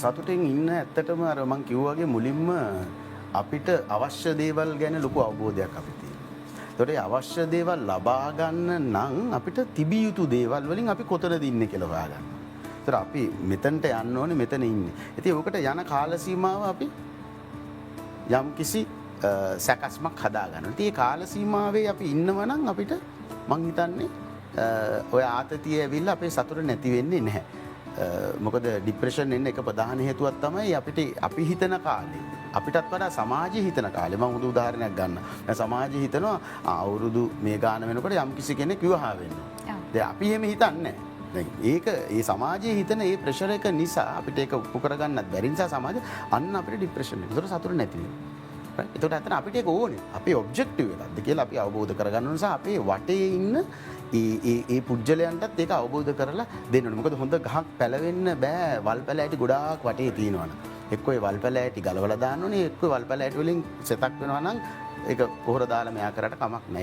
සතුටින් ඉන්න ඇත්තටම අර මං කිව්වා වගේ මුලින්ම අපිට අවශ්‍ය දේවල් ගැන ලොකු අවබෝධයක් අපි තියෙනවා. ඒතකොට ඒ අවශ්‍ය දේවල් ලබා ගන්න නම් අපිට තිබිය යුතු දේවල් වලින් අපි කොතනද ඉන්නේ කියලා හොයාගන්න. ඒතර අපි මෙතනට යන්න ඕනේ මෙතන ඉන්නේ. ඉතින් ඔකට යන කාල සීමාව අපි යම් කිසි සැකස්මක් හදා ගන්නවා. ඉතින් මේ කාල සීමාවේ අපි ඉන්නවා නම් අපිට මං හිතන්නේ ඔය ආතතිය ඇවිල්ලා අපේ සතුට නැති වෙන්නේ නැහැ. මොකද ડિප්‍රෙෂන් එන්න එක ප්‍රධාන හේතුවක් තමයි අපිට අපි හිතන කාලේ අපිටත් වඩා සමාජයේ හිතන කාලේ මම හොඳ උදාහරණයක් ගන්න. දැන් සමාජයේ හිතනවා අවුරුදු මේ ගාන වෙනකොට යම් කිසි කෙනෙක් විවාහ වෙනවා. දැන් අපි එහෙම හිතන්නේ නැහැ. දැන් ඒක ඒ සමාජයේ හිතන ඒ ප්‍රෙෂර් එක නිසා අපිට ඒක උපු කරගන්නත් බැරි නිසා සමාජය අන්න අපිට ડિප්‍රෙෂන් එක. ඒකට සතුට නැති වෙනවා. ඒකට අතන අපිට ඒක ඕනේ. අපේ ඔබ්ජෙක්ටිව් එකක්ද කියලා අපි අවබෝධ කරගන්න නිසා අපේ වටේ ඉන්න ඒ පුජ්‍යලයන්ටත් ඒක අවබෝධ කරලා දෙන්න ඕනේ. මොකද හොඳ ගහක් පැලවෙන්න බෑ වල් පැල ඇටි ගොඩාක් වටේ තියෙනවනේ. එක්ක ඒ වල් පැල ඇටි ගලවලා දාන්න ඕනේ. එක්ක වල් පැල ඇටි වලින් සෙතක් වෙනවා නම් ඒක පොහොර දාලා මෙයා කරට කමක් නැහැ.